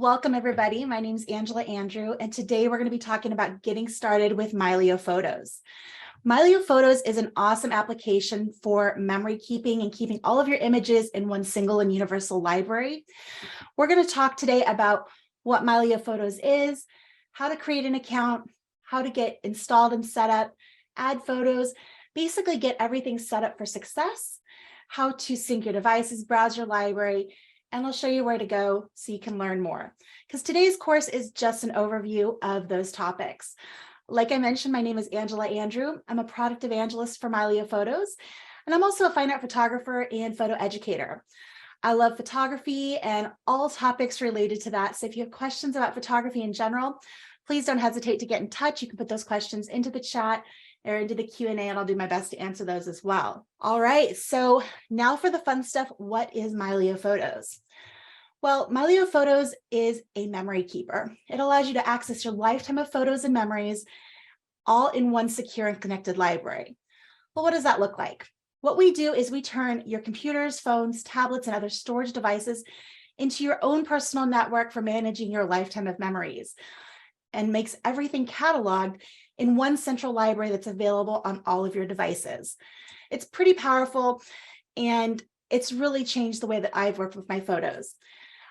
welcome everybody. My name is Angela Andrew, and today we're going to be talking about getting started with Mylio Photos. Mylio Photos is an awesome application for memory keeping and keeping all of your images in one single and universal library. We're going to talk today about what Mylio Photos is, how to create an account, how to get installed and set up, add photos, basically get everything set up for success, how to sync your devices, browse your library, and I'll show you where to go so you can learn more. Because today's course is just an overview of those topics. Like I mentioned, my name is Angela Andrew. I'm a product evangelist for Mylio Photos, and I'm also a fine art photographer and photo educator. I love photography and all topics related to that. So if you have questions about photography in general, please don't hesitate to get in touch. You can put those questions into the chat or into the Q&A, and I'll do my best to answer those as well. All right, so now for the fun stuff. What is Mylio Photos? Well, Mylio Photos is a memory keeper. It allows you to access your lifetime of photos and memories all in one secure and connected library. Well, what does that look like? What we do is we turn your computers, phones, tablets, and other storage devices into your own personal network for managing your lifetime of memories, and makes everything cataloged in one central library that's available on all of your devices. It's pretty powerful, and it's really changed the way that I've worked with my photos.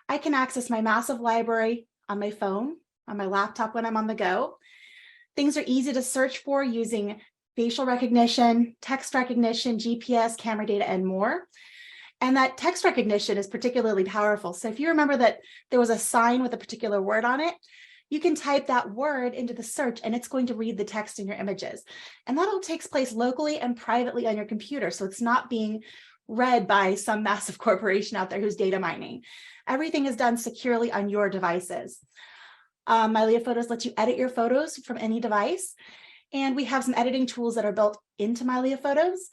I can access my massive library on my phone, on my laptop when I'm on the go. Things are easy to search for using facial recognition, text recognition, GPS, camera data, and more. And that text recognition is particularly powerful. So if you remember that there was a sign with a particular word on it, you can type that word into the search and it's going to read the text in your images. And that all takes place locally and privately on your computer. So it's not being read by some massive corporation out there who's data mining. Everything is done securely on your devices. Mylio Photos lets you edit your photos from any device. And we have some editing tools that are built into Mylio Photos.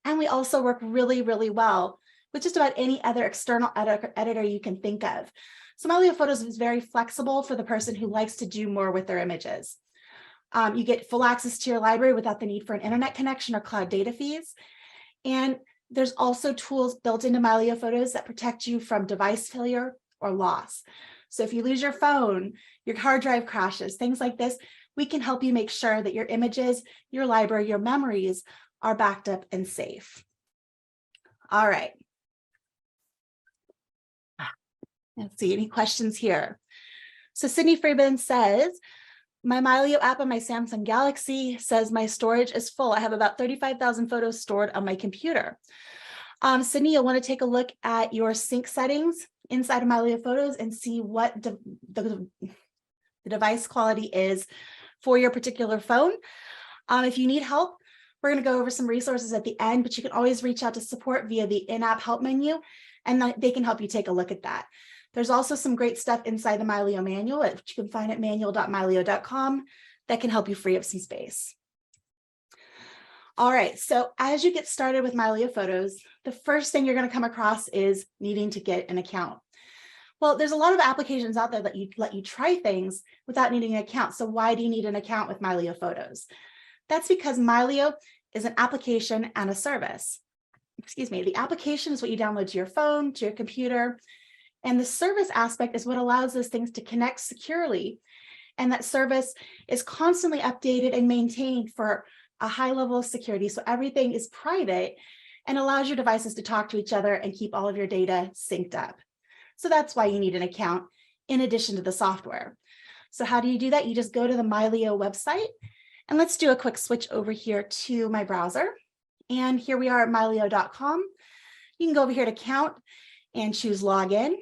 And we also work really, really well with just about any other external editor you can think of. So Mylio Photos is very flexible for the person who likes to do more with their images. You get full access to your library without the need for an internet connection or cloud data fees. And there's also tools built into Mylio Photos that protect you from device failure or loss. So if you lose your phone, your hard drive crashes, things like this, we can help you make sure that your images, your library, your memories are backed up and safe. All right. Let's see, any questions here? So Sydney Freeman says, my Mylio app on my Samsung Galaxy says my storage is full. I have about 35,000 photos stored on my computer. Sydney, you'll want to take a look at your sync settings inside of Mylio Photos and see what the device quality is for your particular phone. If you need help, we're going to go over some resources at the end, but you can always reach out to support via the in-app help menu, and they can help you take a look at that. There's also some great stuff inside the Mylio manual, which you can find at manual.mylio.com, that can help you free up some space. All right, so as you get started with Mylio Photos, the first thing you're going to come across is needing to get an account. Well, there's a lot of applications out there that let you try things without needing an account. So why do you need an account with Mylio Photos? That's because Mylio is an application and a service. Excuse me, the application is what you download to your phone, to your computer, and the service aspect is what allows those things to connect securely. And that service is constantly updated and maintained for a high level of security. So everything is private and allows your devices to talk to each other and keep all of your data synced up. So that's why you need an account in addition to the software. So how do you do that? You just go to the Mylio website, and let's do a quick switch over here to my browser. And here we are at mylio.com. You can go over here to account and choose login.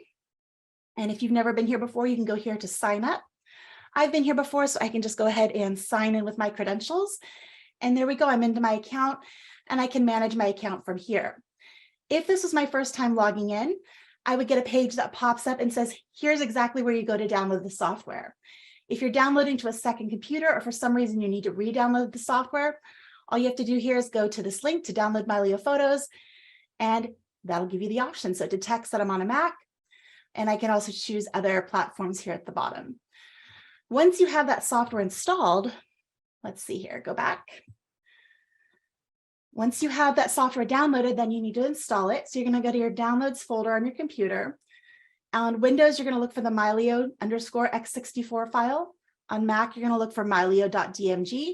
And if you've never been here before, you can go here to sign up. I've been here before, so I can just go ahead and sign in with my credentials. And there we go, I'm into my account, and I can manage my account from here. If this was my first time logging in, I would get a page that pops up and says, here's exactly where you go to download the software. If you're downloading to a second computer, or for some reason you need to re-download the software, all you have to do here is go to this link to download Mylio Photos, and that'll give you the option. So it detects that I'm on a Mac, and I can also choose other platforms here at the bottom. Once you have that software installed, let's see here, go back. Once you have that software downloaded, then you need to install it. So you're going to go to your downloads folder on your computer. On Windows, you're going to look for the Mylio _x64 file. On Mac, you're going to look for mylio.dmg.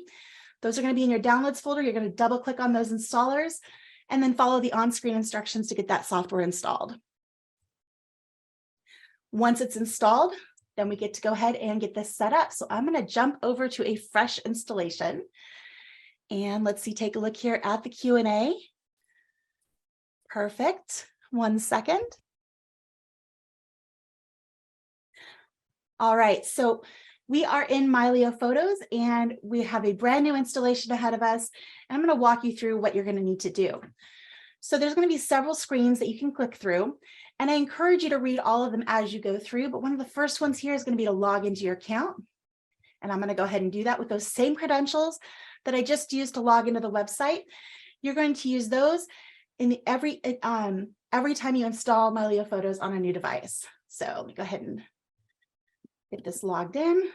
Those are going to be in your downloads folder. You're going to double click on those installers and then follow the on-screen instructions to get that software installed. Once it's installed, then we get to go ahead and get this set up. So I'm going to jump over to a fresh installation. And let's see, take a look here at the Q&A. Perfect. 1 second. All right, so we are in Mylio Photos and we have a brand new installation ahead of us. And I'm going to walk you through what you're going to need to do. So there's going to be several screens that you can click through, and I encourage you to read all of them as you go through. But one of the first ones here is going to be to log into your account. And I'm going to go ahead and do that with those same credentials that I just used to log into the website. You're going to use those in every time you install Mylio Photos on a new device. So let me go ahead and get this logged in.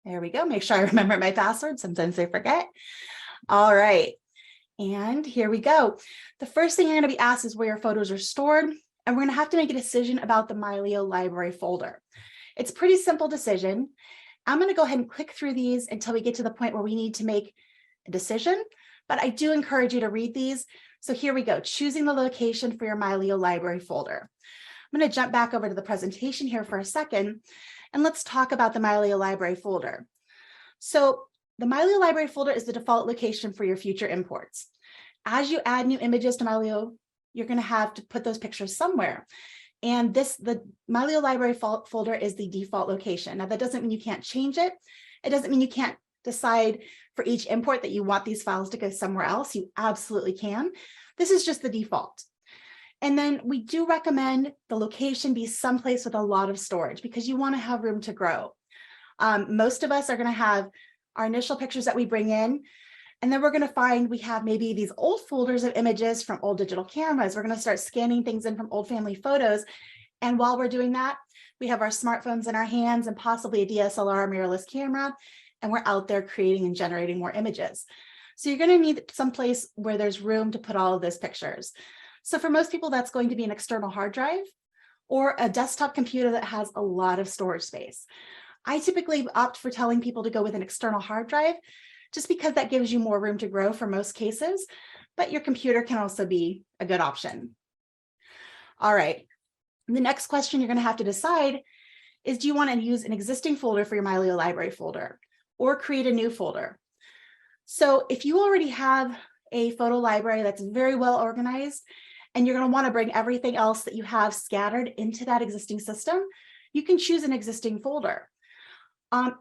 There we go. Make sure I remember my password. Sometimes I forget. All right. And here we go. The first thing you're going to be asked is where your photos are stored. And we're going to have to make a decision about the Mylio library folder. It's a pretty simple decision. I'm going to go ahead and click through these until we get to the point where we need to make a decision. But I do encourage you to read these. So here we go. Choosing the location for your Mylio library folder. I'm going to jump back over to the presentation here for a second, and let's talk about the Mylio library folder. So the Mylio library folder is the default location for your future imports. As you add new images to Mylio, you're going to have to put those pictures somewhere. And the Mylio library folder is the default location. Now, that doesn't mean you can't change it. It doesn't mean you can't decide for each import that you want these files to go somewhere else. You absolutely can. This is just the default. And then we do recommend the location be someplace with a lot of storage because you want to have room to grow. Most of us are going to have our initial pictures that we bring in, and then we're going to find we have maybe these old folders of images from old digital cameras. We're going to start scanning things in from old family photos. And while we're doing that, we have our smartphones in our hands and possibly a DSLR mirrorless camera, and we're out there creating and generating more images. So you're going to need some place where there's room to put all of those pictures. So for most people, that's going to be an external hard drive or a desktop computer that has a lot of storage space. I typically opt for telling people to go with an external hard drive just because that gives you more room to grow for most cases, but your computer can also be a good option. All right, the next question you're going to have to decide is, do you want to use an existing folder for your Mylio library folder or create a new folder? So if you already have a photo library that's very well organized and you're going to want to bring everything else that you have scattered into that existing system, you can choose an existing folder.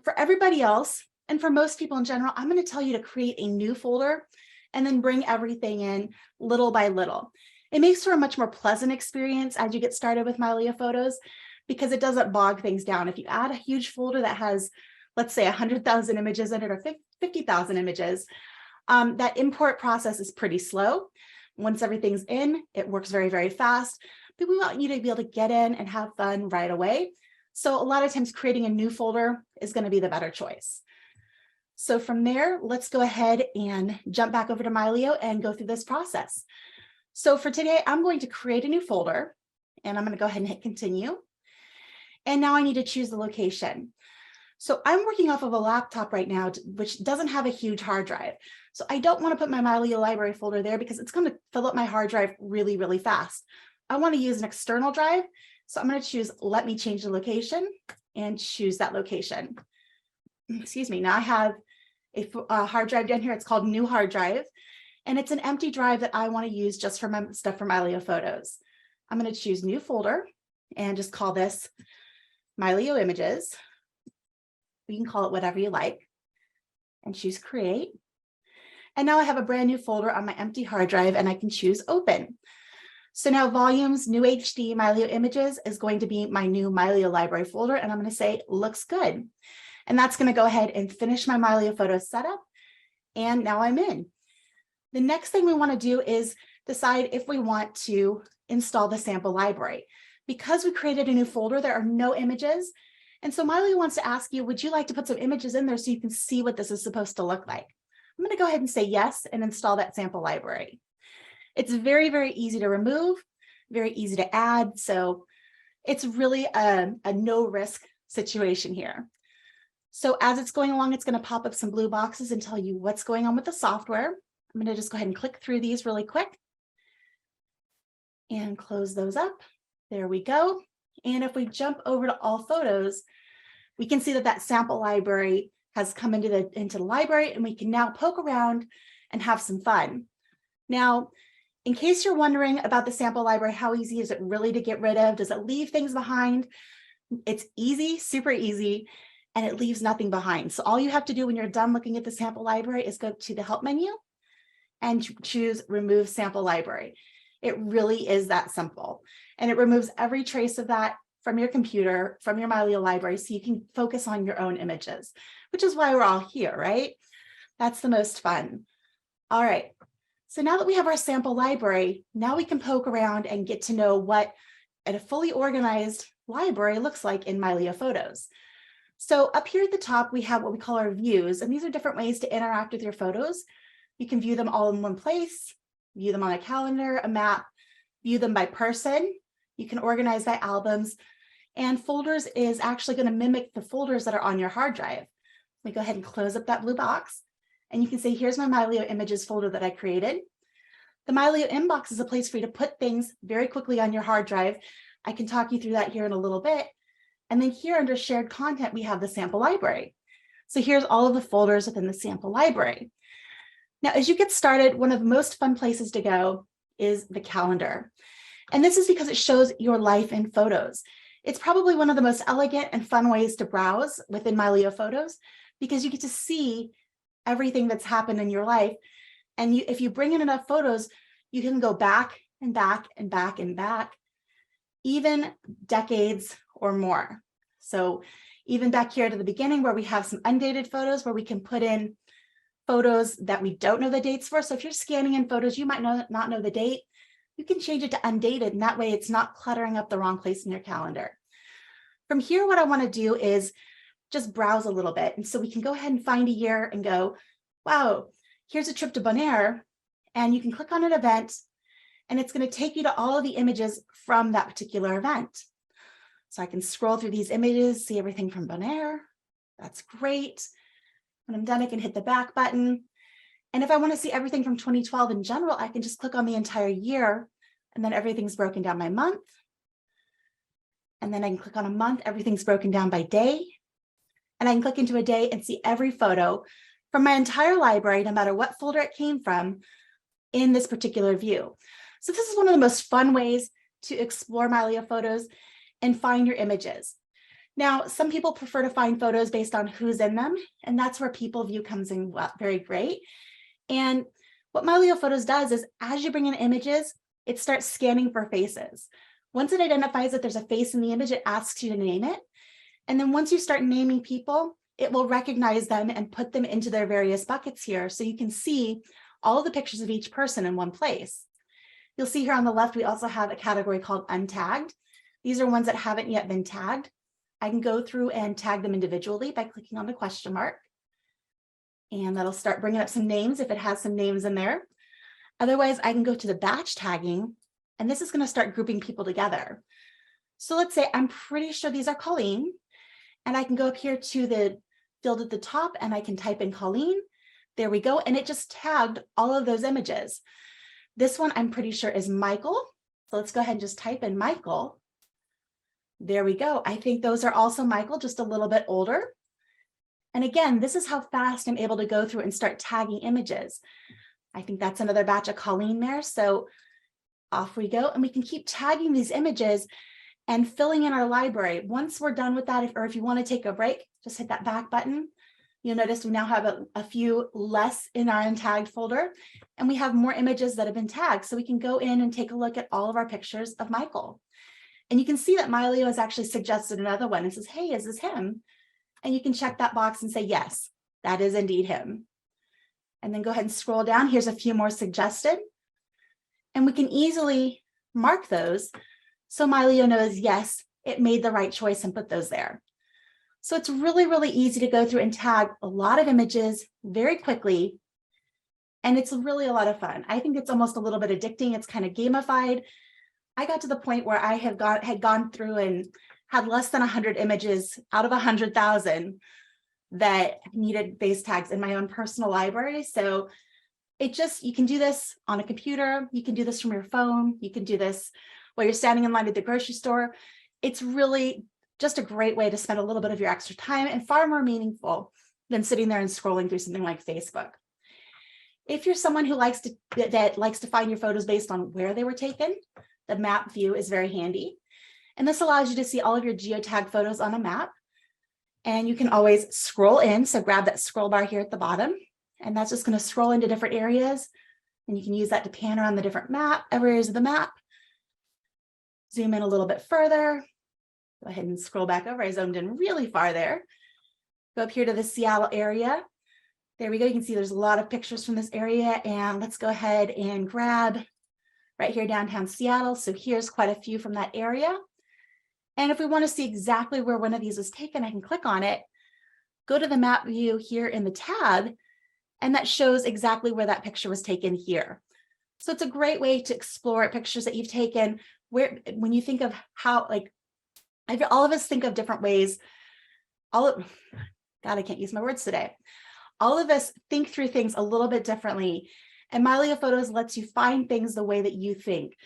For everybody else, and for most people in general, I'm going to tell you to create a new folder and then bring everything in little by little. It makes for a much more pleasant experience as you get started with Mylio Photos because it doesn't bog things down. If you add a huge folder that has, let's say, 100,000 images in it or 50,000 images, that import process is pretty slow. Once everything's in, it works very, very fast, but we want you to be able to get in and have fun right away. So a lot of times creating a new folder is going to be the better choice. So from there, let's go ahead and jump back over to Mylio and go through this process. So for today, I'm going to create a new folder and I'm going to go ahead and hit continue. And now I need to choose the location. So I'm working off of a laptop right now, which doesn't have a huge hard drive. So I don't want to put my Mylio library folder there because it's going to fill up my hard drive really, really fast. I want to use an external drive. So I'm going to choose, let me change the and choose that location. Excuse me. Now I have a hard drive down here. It's called new hard drive. And it's an empty drive that I want to use just for my stuff for Mylio Photos. I'm going to choose new folder and just call this Mylio images. You can call it whatever you like and choose create. And now I have a brand new folder on my empty hard drive and I can choose open. So now volumes, new HD Mylio images is going to be my new Mylio library folder. And I'm going to say, looks good. And that's going to go ahead and finish my Mylio Photos setup. And now I'm in. The next thing we want to do is decide if we want to install the sample library. Because we created a new folder, there are no images. And so Mylio wants to ask you, would you like to put some images in there so you can see what this is supposed to look like? I'm going to go ahead and say yes and install that sample library. It's very, very easy to remove. very easy to add. So it's really a no risk situation here. So as it's going along, it's going to pop up some blue boxes and tell you what's going on with the software. I'm going to just go ahead and click through these really quick and close those up. There we go. And if we jump over to all photos, we can see that that sample library has come into the library, and we can now poke around and have some fun. Now, in case you're wondering about the sample library, how easy is it really to get rid of? Does it leave things behind? It's easy, super easy, and it leaves nothing behind. So all you have to do when you're done looking at the sample library is go to the help menu and choose remove sample library. It really is that simple. And it removes every trace of that from your computer, from your Mylio library, so you can focus on your own images, which is why we're all here, right? That's the most fun. All right. So now that we have our sample library, now we can poke around and get to know what a fully organized library looks like in Mylio Photos. So up here at the top, we have what we call our views, and these are different ways to interact with your photos. You can view them all in one place, view them on a calendar, a map, view them by person. You can organize by albums, and folders is actually going to mimic the folders that are on your hard drive. Let me go ahead and close up that blue box, and you can see here's my Mylio images folder that I created. The Mylio inbox is a place for you to put things very quickly on your hard drive. I can talk you through that here in a little bit. And then here under shared content, we have the sample library. So here's all of the folders within the sample library. Now, as you get started, one of the most fun places to go is the calendar. And this is because it shows your life in photos. It's probably one of the most elegant and fun ways to browse within Mylio Photos, because you get to see everything that's happened in your life. And if you bring in enough photos, you can go back and back and back and back, even decades or more. So even back here to the beginning where we have some undated photos where we can put in photos that we don't know the dates for. So if you're scanning in photos, you might not know the date. You can change it to undated, and that way it's not cluttering up the wrong place in your calendar. From here, what I want to do is just browse a little bit. And so we can go ahead and find a year and go, wow, here's a trip to Bonaire. And you can click on an event, and it's going to take you to all of the images from that particular event. So I can scroll through these images, see everything from Bonaire. That's great. When I'm done, I can hit the back button. And if I want to see everything from 2012 in general, I can just click on the entire year, and then everything's broken down by month. And then I can click on a month, everything's broken down by day. And I can click into a day and see every photo from my entire library, no matter what folder it came from, in this particular view. So this is one of the most fun ways to explore Mylio Photos and find your images. Now, some people prefer to find photos based on who's in them, and that's where people view comes in very great. And what Mylio Photos does is, as you bring in images, it starts scanning for faces. Once it identifies that there's a face in the image, it asks you to name it. And then once you start naming people, it will recognize them and put them into their various buckets here. So you can see all of the pictures of each person in one place. You'll see here on the left, we also have a category called untagged. These are ones that haven't yet been tagged. I can go through and tag them individually by clicking on the question mark. And that'll start bringing up some names if it has some names in there. Otherwise, I can go to the batch tagging, and this is going to start grouping people together. So let's say I'm pretty sure these are Colleen, and I can go up here to the field at the top, and I can type in Colleen. There we go. And it just tagged all of those images. This one I'm pretty sure is Michael. So let's go ahead and just type in Michael. There we go. I think those are also Michael, just a little bit older. And again, this is how fast I'm able to go through and start tagging images. I think that's another batch of Colleen there. So off we go, and we can keep tagging these images and filling in our library. Once we're done with that, or if you want to take a break, just hit that back button. You'll notice we now have a few less in our untagged folder, and we have more images that have been tagged. So we can go in and take a look at all of our pictures of Michael. And you can see that Mylio has actually suggested another one and says, hey, is this him? And you can check that box and say, yes, that is indeed him. And then go ahead and scroll down. Here's a few more suggested. And we can easily mark those so Mylio knows, yes, it made the right choice and put those there. So it's really, really easy to go through and tag a lot of images very quickly. And it's really a lot of fun. I think it's almost a little bit addicting. It's kind of gamified. I got to the point where I had gone through and had less than 100 images out of 100,000 that needed base tags in my own personal library. So you can do this on a computer, you can do this from your phone, you can do this while you're standing in line at the grocery store. It's really just a great way to spend a little bit of your extra time and far more meaningful than sitting there and scrolling through something like Facebook. If you're someone who likes to find your photos based on where they were taken, the map view is very handy. And this allows you to see all of your geotagged photos on a map. And you can always scroll in. So grab that scroll bar here at the bottom, and that's just going to scroll into different areas. And you can use that to pan around the different areas of the map. Zoom in a little bit further. Go ahead and scroll back over. I zoomed in really far there. Go up here to the Seattle area. There we go. You can see there's a lot of pictures from this area. And let's go ahead and grab right here downtown Seattle. So here's quite a few from that area. And if we want to see exactly where one of these was taken, I can click on it, go to the map view here in the tab, and that shows exactly where that picture was taken here. So it's a great way to explore pictures that you've taken, when you think of how, like, all of us think of different ways. God, I can't use my words today. All of us think through things a little bit differently, and Mylio Photos lets you find things the way that you think.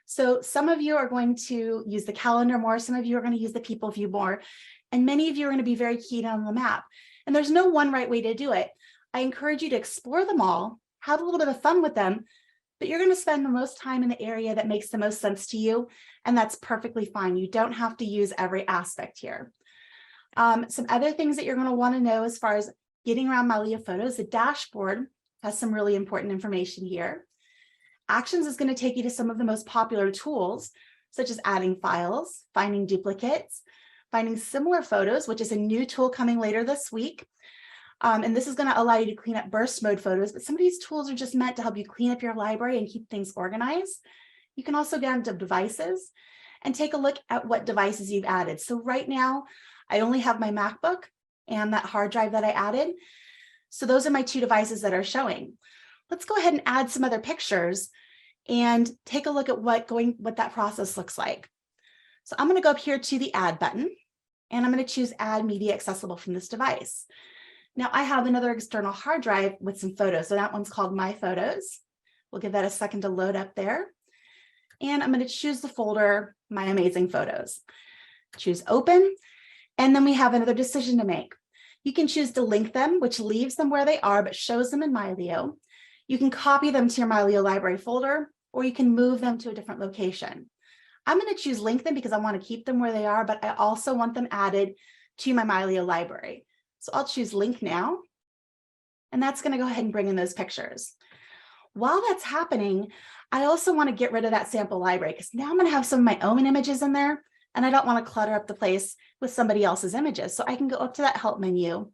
So some of you are going to use the calendar more, some of you are going to use the people view more, and many of you are going to be very keen on the map. And there's no one right way to do it. I encourage you to explore them all, have a little bit of fun with them, but you're going to spend the most time in the area that makes the most sense to you, and that's perfectly fine. You don't have to use every aspect here. Some other things that you're going to want to know as far as getting around Mylio Photos, the dashboard has some really important information here. Actions is going to take you to some of the most popular tools, such as adding files, finding duplicates, finding similar photos, which is a new tool coming later this week. And this is going to allow you to clean up burst mode photos, but some of these tools are just meant to help you clean up your library and keep things organized. You can also get into devices and take a look at what devices you've added. So right now, I only have my MacBook and that hard drive that I added. So those are my two devices that are showing. Let's go ahead and add some other pictures and take a look at what that process looks like. So I'm going to go up here to the add button, and I'm going to choose add media accessible from this device. Now I have another external hard drive with some photos. So that one's called My Photos. We'll give that a second to load up there. And I'm going to choose the folder, My Amazing Photos. Choose open. And then we have another decision to make. You can choose to link them, which leaves them where they are, but shows them in Mylio. You can copy them to your Mylio library folder, or you can move them to a different location. I'm going to choose link them because I want to keep them where they are, but I also want them added to my Mylio library. So I'll choose link now, and that's going to go ahead and bring in those pictures. While that's happening, I also want to get rid of that sample library because now I'm going to have some of my own images in there, and I don't want to clutter up the place with somebody else's images. So I can go up to that help menu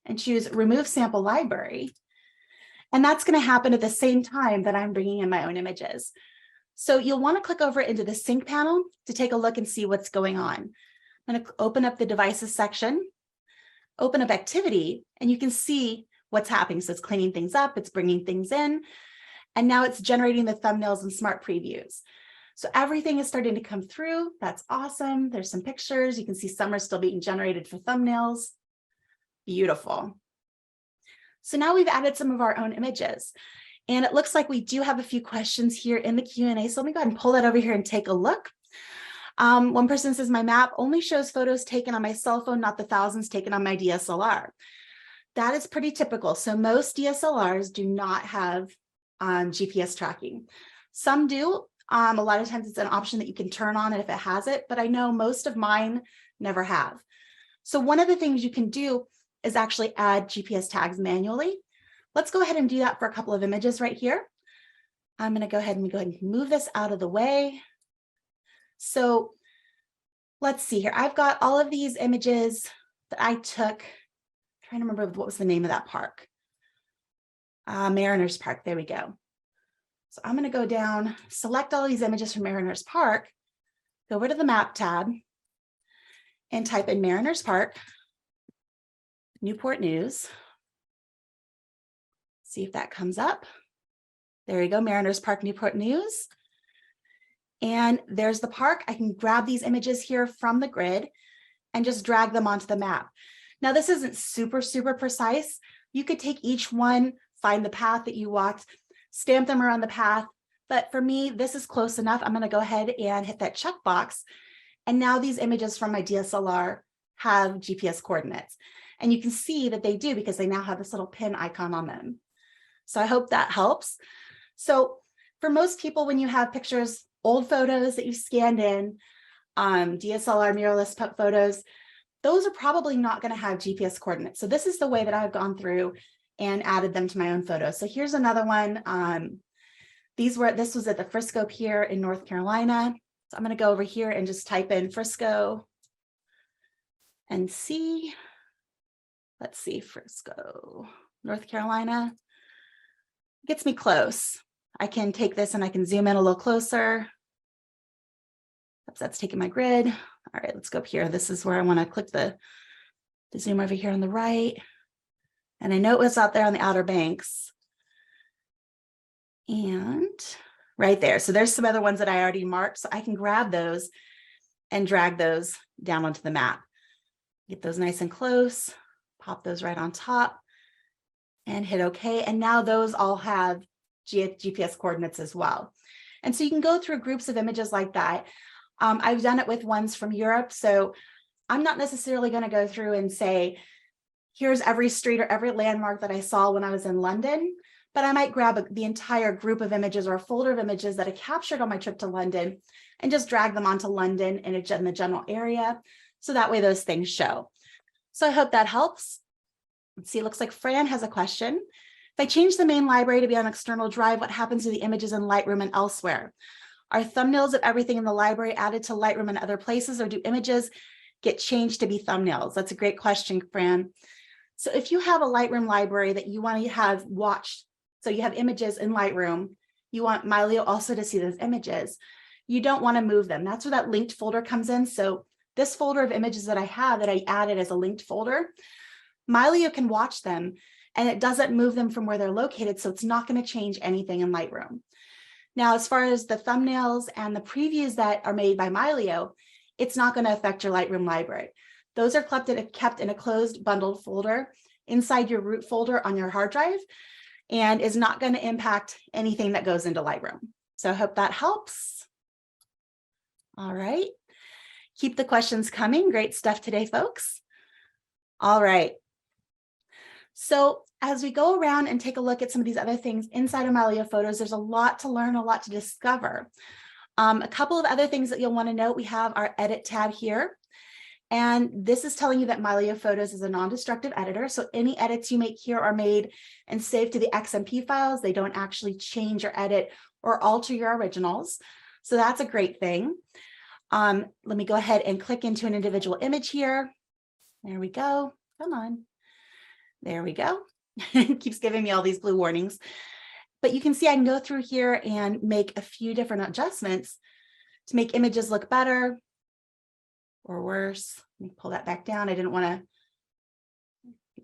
and choose remove sample library. And that's going to happen at the same time that I'm bringing in my own images. So you'll want to click over into the sync panel to take a look and see what's going on. I'm going to open up the devices section, open up activity, and you can see what's happening. So it's cleaning things up, it's bringing things in, and now it's generating the thumbnails and smart previews. So everything is starting to come through. That's awesome. There's some pictures. You can see some are still being generated for thumbnails. Beautiful. So now we've added some of our own images, and it looks like we do have a few questions here in the Q&A. So let me go ahead and pull that over here and take a look. One person says, my map only shows photos taken on my cell phone, not the thousands taken on my DSLR. That is pretty typical. So most DSLRs do not have GPS tracking. Some do. A lot of times it's an option that you can turn on if it has it, but I know most of mine never have. So one of the things you can do is actually add GPS tags manually. Let's go ahead and do that for a couple of images right here. I'm going to go ahead and move this out of the way. So let's see here. I've got all of these images that I took. I'm trying to remember what was the name of that park. Mariners Park. There we go. So I'm going to go down, select all these images from Mariners Park, go over to the map tab, and type in Mariners Park, Newport News. See if that comes up. There you go, Mariners Park, Newport News. And there's the park. I can grab these images here from the grid and just drag them onto the map. Now, this isn't super, super precise. You could take each one, find the path that you walked, stamp them around the path. But for me, this is close enough. I'm going to go ahead and hit that checkbox. And now these images from my DSLR have GPS coordinates. And you can see that they do because they now have this little pin icon on them. So I hope that helps. So for most people, when you have pictures, old photos that you've scanned in, DSLR mirrorless photos, those are probably not going to have GPS coordinates. So this is the way that I've gone through and added them to my own photos. So here's another one. This was at the Frisco Pier in North Carolina. So I'm going to go over here and just type in Frisco and see. Let's see, Frisco, North Carolina. Gets me close. I can take this and I can zoom in a little closer. Oops, that's taking my grid. All right, let's go up here. This is where I want to click the zoom over here on the right. And I know it was out there on the Outer Banks. And right there. So there's some other ones that I already marked. So I can grab those and drag those down onto the map. Get those nice and close, pop those right on top and hit OK. And now those all have GPS coordinates as well. And so you can go through groups of images like that. I've done it with ones from Europe. So I'm not necessarily going to go through and say, here's every street or every landmark that I saw when I was in London, but I might grab the entire group of images or a folder of images that I captured on my trip to London and just drag them onto London in the general area. So that way those things show. So I hope that helps. Let's see, it looks like Fran has a question. If I change the main library to be on external drive, what happens to the images in Lightroom and elsewhere? Are thumbnails of everything in the library added to Lightroom and other places, or do images get changed to be thumbnails? That's a great question, Fran. So if you have a Lightroom library that you want to have watched, so you have images in Lightroom, you want Mylio also to see those images, you don't want to move them. That's where that linked folder comes in. So this folder of images that I have that I added as a linked folder, Mylio can watch them and it doesn't move them from where they're located. So it's not going to change anything in Lightroom. Now, as far as the thumbnails and the previews that are made by Mylio, it's not going to affect your Lightroom library. Those are kept in a closed bundled folder inside your root folder on your hard drive and is not going to impact anything that goes into Lightroom. So I hope that helps. All right. Keep the questions coming. Great stuff today, folks. All right. So as we go around and take a look at some of these other things inside of Mylio Photos, there's a lot to learn, a lot to discover. A couple of other things that you'll want to note, we have our edit tab here. And this is telling you that Mylio Photos is a non-destructive editor. So any edits you make here are made and saved to the XMP files. They don't actually change or edit or alter your originals. So that's a great thing. Let me go ahead and click into an individual image here. There we go. Come on. There we go. It keeps giving me all these blue warnings. But you can see I can go through here and make a few different adjustments to make images look better or worse. Let me pull that back down. I didn't want to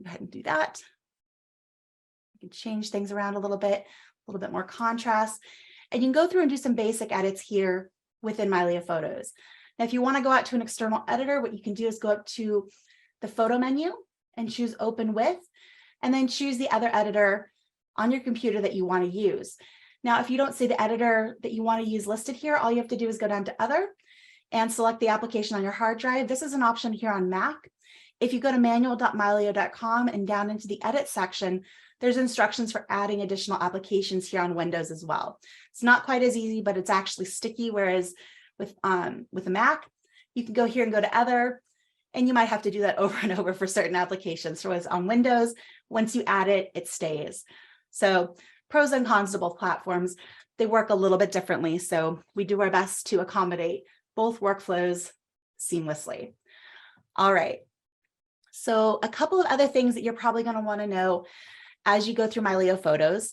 go ahead and do that. I can change things around a little bit more contrast. And you can go through and do some basic edits here within Mylio Photos. Now, if you want to go out to an external editor, what you can do is go up to the photo menu and choose Open With, and then choose the other editor on your computer that you want to use. Now, if you don't see the editor that you want to use listed here, all you have to do is go down to Other and select the application on your hard drive. This is an option here on Mac. If you go to manual.mylio.com and down into the Edit section, there's instructions for adding additional applications here on Windows as well. It's not quite as easy, but it's actually sticky, whereas with a Mac, you can go here and go to Other, and you might have to do that over and over for certain applications. So as on Windows, once you add it, it stays. So pros and cons to both platforms, they work a little bit differently. So we do our best to accommodate both workflows seamlessly. All right. So a couple of other things that you're probably going to want to know as you go through Mylio Photos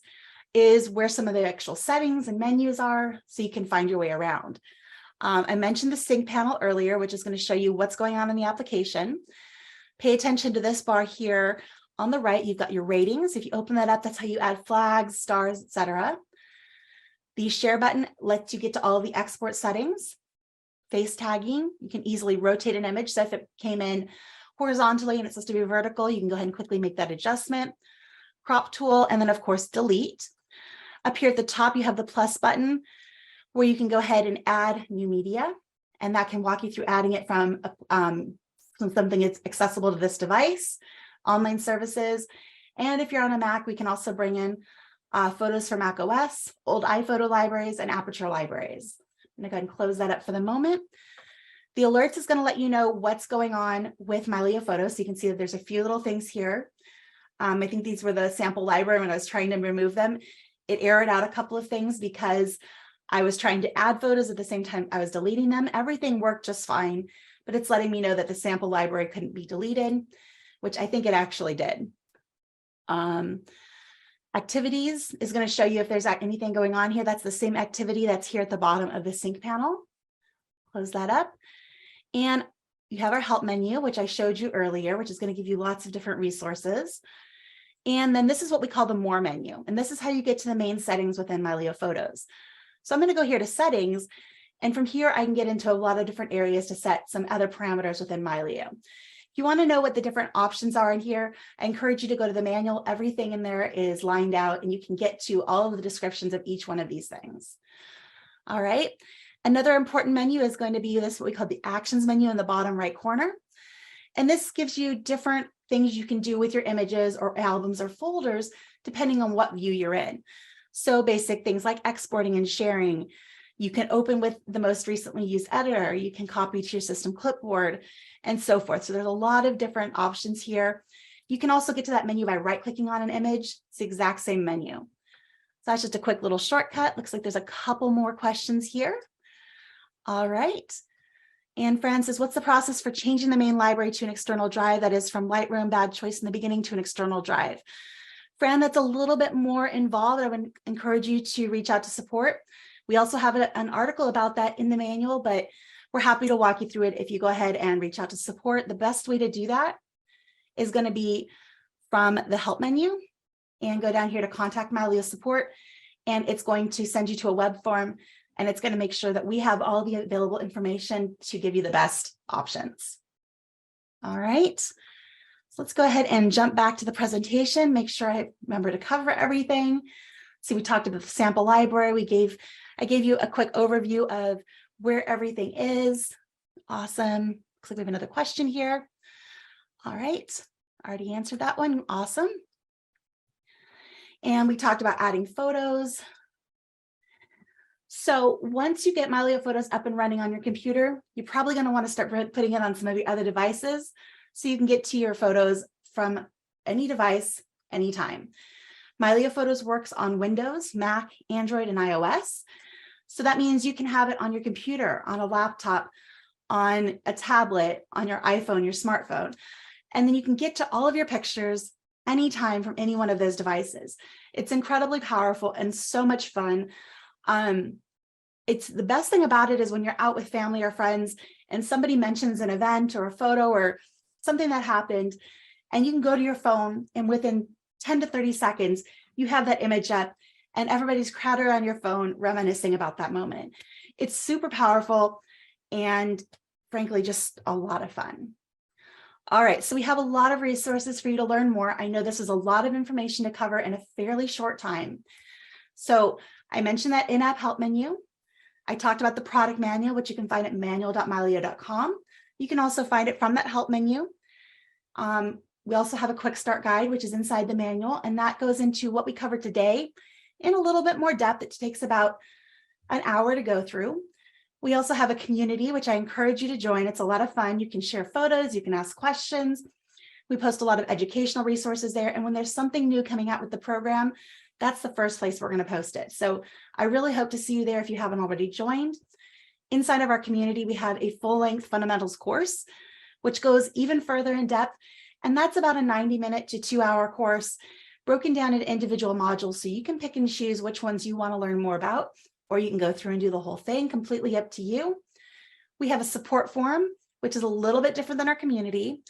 is where some of the actual settings and menus are so you can find your way around. I mentioned the sync panel earlier, which is going to show you what's going on in the application. Pay attention to this bar here on the right. You've got your ratings. If you open that up, that's how you add flags, stars, etc. The share button lets you get to all of the export settings. Face tagging, you can easily rotate an image. So if it came in horizontally and it's supposed to be vertical, you can go ahead and quickly make that adjustment. Crop tool, and then of course, delete. Up here at the top, you have the plus button where you can go ahead and add new media, and that can walk you through adding it from something that's accessible to this device, online services. And if you're on a Mac, we can also bring in photos for Mac OS, old iPhoto libraries, and Aperture libraries. I'm gonna go ahead and close that up for the moment. The alerts is gonna let you know what's going on with Mylio Photos. So you can see that there's a few little things here. I think these were the sample library. When I was trying to remove them, it errored out a couple of things because I was trying to add photos at the same time I was deleting them. Everything worked just fine, but it's letting me know that the sample library couldn't be deleted, which I think it actually did. Activities is going to show you if there's anything going on here. That's the same activity that's here at the bottom of the sync panel. Close that up. And you have our help menu, which I showed you earlier, which is going to give you lots of different resources. And then this is what we call the more menu. And this is how you get to the main settings within Mylio Photos. So I'm going to go here to settings. And from here, I can get into a lot of different areas to set some other parameters within Mylio. If you want to know what the different options are in here, I encourage you to go to the manual. Everything in there is lined out and you can get to all of the descriptions of each one of these things. All right. Another important menu is going to be this, what we call the actions menu in the bottom right corner. And this gives you different things you can do with your images or albums or folders, depending on what view you're in. So basic things like exporting and sharing. You can open with the most recently used editor. You can copy to your system clipboard and so forth. So there's a lot of different options here. You can also get to that menu by right-clicking on an image. It's the exact same menu. So that's just a quick little shortcut. Looks like there's a couple more questions here. All right. And Francis, what's the process for changing the main library to an external drive that is from Lightroom, bad choice in the beginning, to an external drive? Fran, that's a little bit more involved. I would encourage you to reach out to support. We also have an article about that in the manual, but we're happy to walk you through it if you go ahead and reach out to support. The best way to do that is going to be from the help menu and go down here to contact Mylio support. And it's going to send you to a web form, and it's going to make sure that we have all the available information to give you the best options. All right. So let's go ahead and jump back to the presentation. Make sure I remember to cover everything. See, we talked about the sample library. I gave you a quick overview of where everything is. Awesome. Looks like we have another question here. All right. Already answered that one. Awesome. And we talked about adding photos. So once you get Mylio Photos up and running on your computer, you're probably going to want to start putting it on some of your other devices so you can get to your photos from any device, anytime. Mylio Photos works on Windows, Mac, Android, and iOS. So that means you can have it on your computer, on a laptop, on a tablet, on your iPhone, your smartphone. And then you can get to all of your pictures anytime from any one of those devices. It's incredibly powerful and so much fun. It's the best thing about it is when you're out with family or friends and somebody mentions an event or a photo or something that happened, and you can go to your phone and within 10 to 30 seconds, you have that image up and everybody's crowded around your phone reminiscing about that moment. It's super powerful and frankly, just a lot of fun. All right, so we have a lot of resources for you to learn more. I know this is a lot of information to cover in a fairly short time. So I mentioned that in-app help menu. I talked about the product manual, which you can find at manual.mylio.com. You can also find it from that help menu. We also have a quick start guide, which is inside the manual, and that goes into what we covered today in a little bit more depth. It takes about an hour to go through. We also have a community, which I encourage you to join. It's a lot of fun. You can share photos, you can ask questions. We post a lot of educational resources there. And when there's something new coming out with the program, that's the first place we're going to post it. So I really hope to see you there if you haven't already joined. Inside of our community, we have a full-length fundamentals course, which goes even further in depth. And that's about a 90-minute to 2-hour course broken down into individual modules. So you can pick and choose which ones you want to learn more about, or you can go through and do the whole thing, completely up to you. We have a support forum, which is a little bit different than our community.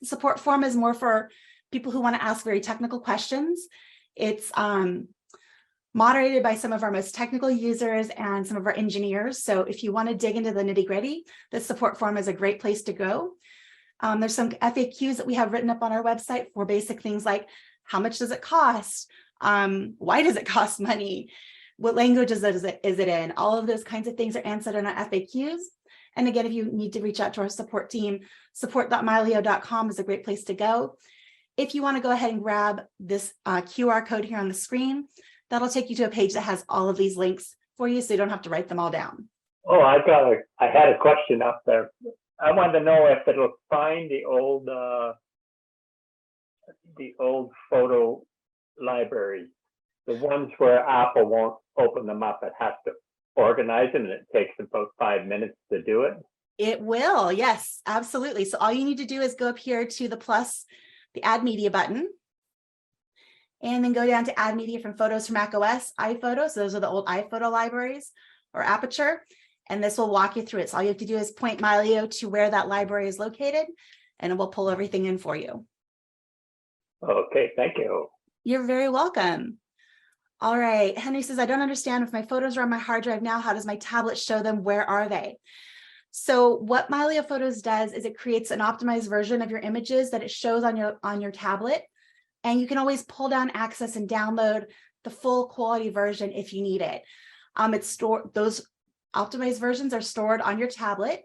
The support forum is more for people who want to ask very technical questions. It's moderated by some of our most technical users and some of our engineers. So if you want to dig into the nitty-gritty, the support forum is a great place to go. There's some FAQs that we have written up on our website for basic things like how much does it cost? Why does it cost money? What languages is it in? All of those kinds of things are answered in our FAQs. And again, if you need to reach out to our support team, support.mylio.com is a great place to go. If you want to go ahead and grab this QR code here on the screen, that'll take you to a page that has all of these links for you, so you don't have to write them all down. Oh, I had a question up there. I wanted to know if it'll find the old photo library, the ones where Apple won't open them up. It has to organize them, and it takes about 5 minutes to do it. It will, yes, absolutely. So all you need to do is go up here to the plus, the Add Media button, and then go down to Add Media from Photos for macOS, iPhoto. So those are the old iPhoto libraries or Aperture, and this will walk you through it. So all you have to do is point Mylio to where that library is located, and it will pull everything in for you. Okay, thank you. You're very welcome. All right, Henry says, I don't understand if my photos are on my hard drive now, how does my tablet show them? Where are they? So what Mylio Photos does is it creates an optimized version of your images that it shows on your tablet. And you can always pull down, access, and download the full quality version if you need it. Those optimized versions are stored on your tablet,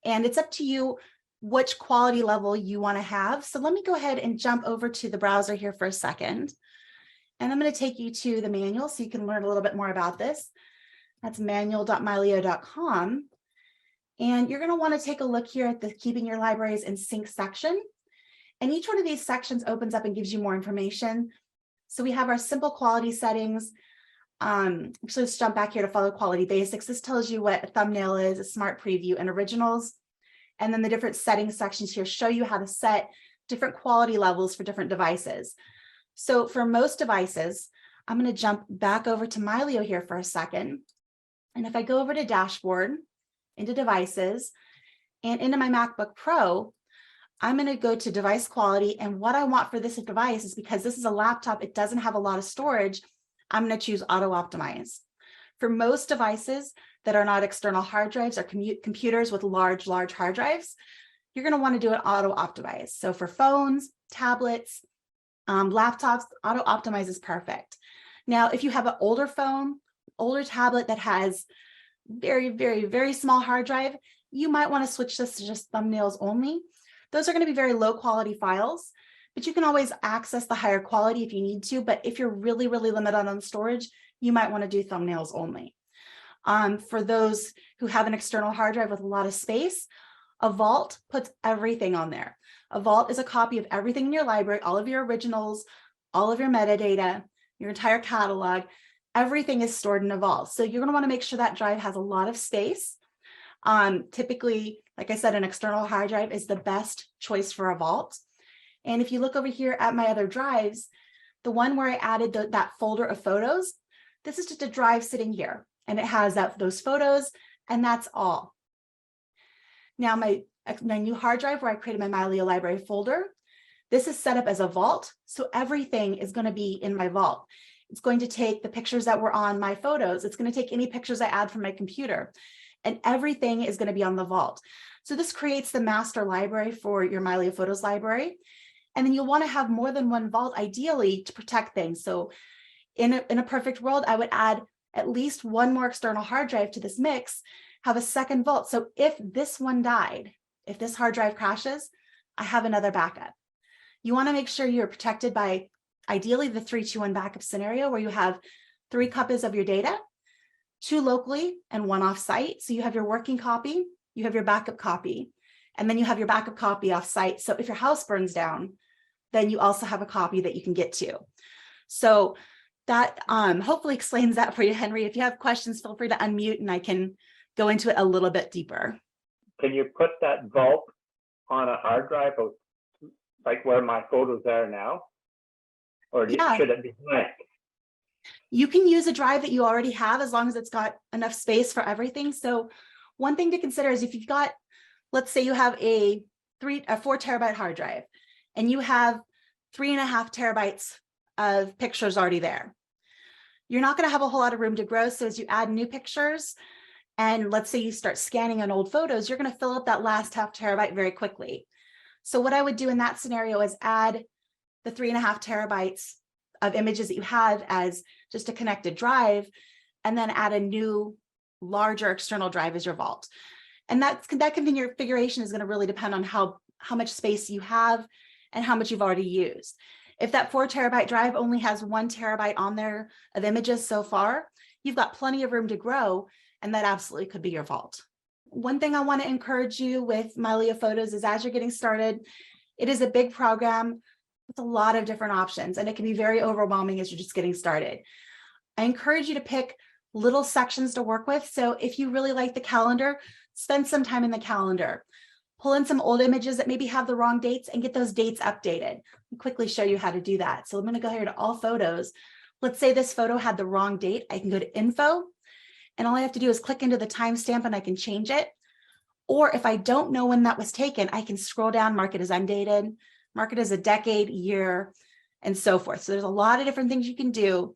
and it's up to you which quality level you want to have. So let me go ahead and jump over to the browser here for a second. And I'm going to take you to the manual so you can learn a little bit more about this. That's manual.mylio.com. And you're going to want to take a look here at the Keeping Your Libraries in Sync section. And each one of these sections opens up and gives you more information. So we have our simple quality settings. So let's jump back here to follow quality basics. This tells you what a thumbnail is, a smart preview, and originals. And then the different settings sections here show you how to set different quality levels for different devices. So for most devices, I'm going to jump back over to Mylio here for a second. And if I go over to Dashboard, into Devices, and into my MacBook Pro, I'm going to go to Device Quality. And what I want for this device is, because this is a laptop, it doesn't have a lot of storage, I'm going to choose Auto Optimize. For most devices that are not external hard drives or computers with large hard drives, you're going to want to do it Auto Optimize. So for phones, tablets, laptops, Auto Optimize is perfect. Now, if you have an older phone, older tablet that has very small hard drive, you might want to switch this to just thumbnails only. Those are going to be very low quality files, but you can always access the higher quality if you need to. But if you're really limited on storage, you might want to do thumbnails only. For those who have an external hard drive with a lot of space, a vault puts everything on there. A vault is a copy of everything in your library, all of your originals, all of your metadata, your entire catalog. Everything is stored in a vault. So you're going to want to make sure that drive has a lot of space. Typically, like I said, an external hard drive is the best choice for a vault. And if you look over here at my other drives, the one where I added that folder of photos, this is just a drive sitting here, and it has those photos, and that's all. Now my new hard drive where I created my Mylio library folder, this is set up as a vault. So everything is going to be in my vault. It's going to take the pictures that were on my photos. It's going to take any pictures I add from my computer, and everything is going to be on the vault. So this creates the master library for your Mylio Photos library. And then you'll want to have more than one vault, ideally, to protect things. So in a perfect world, I would add at least one more external hard drive to this mix, have a second vault. So if this one died, if this hard drive crashes, I have another backup. You want to make sure you're protected by ideally the 3-2-1 backup scenario, where you have 3 copies of your data, 2 locally and 1 off-site. So you have your working copy, you have your backup copy, and then you have your backup copy off-site. So if your house burns down, then you also have a copy that you can get to. So that hopefully explains that for you, Henry. If you have questions, feel free to unmute and I can go into it a little bit deeper. Can you put that vault on a hard drive, like where my photos are now? Or should it be blank? You can use a drive that you already have as long as it's got enough space for everything. So one thing to consider is if you've got, let's say you have a 4 terabyte hard drive and you have 3.5 terabytes of pictures already there. You're not going to have a whole lot of room to grow. So as you add new pictures, and let's say you start scanning on old photos, you're going to fill up that last half terabyte very quickly. So what I would do in that scenario is add the 3.5 terabytes of images that you have as just a connected drive, and then add a new larger external drive as your vault. And that configuration is going to really depend on how much space you have and how much you've already used. If that 4 terabyte drive only has 1 terabyte on there of images so far, you've got plenty of room to grow, and that absolutely could be your vault. One thing I want to encourage you with Mylio Photos is, as you're getting started, it is a big program with a lot of different options, and it can be very overwhelming as you're just getting started. I encourage you to pick little sections to work with. So if you really like the calendar, spend some time in the calendar. Pull in some old images that maybe have the wrong dates and get those dates updated. I'll quickly show you how to do that. So I'm going to go here to all photos. Let's say this photo had the wrong date. I can go to info, and all I have to do is click into the timestamp and I can change it. Or if I don't know when that was taken, I can scroll down, mark it as undated, mark it as a decade, year, and so forth. So there's a lot of different things you can do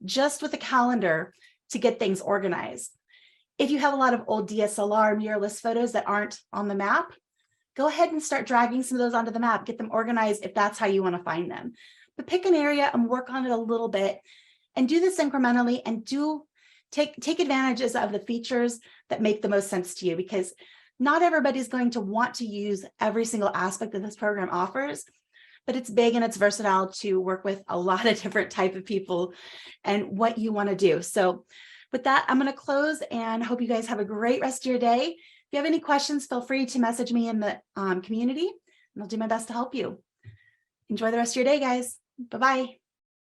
just with a calendar to get things organized. If you have a lot of old DSLR mirrorless photos that aren't on the map, go ahead and start dragging some of those onto the map, get them organized if that's how you want to find them. But pick an area and work on it a little bit, and do this incrementally, and take advantages of the features that make the most sense to you, because not everybody's going to want to use every single aspect that this program offers, but it's big and it's versatile to work with a lot of different type of people and what you want to do. So with that, I'm going to close and hope you guys have a great rest of your day. If you have any questions, feel free to message me in the community, and I'll do my best to help you. Enjoy the rest of your day, guys. Bye-bye.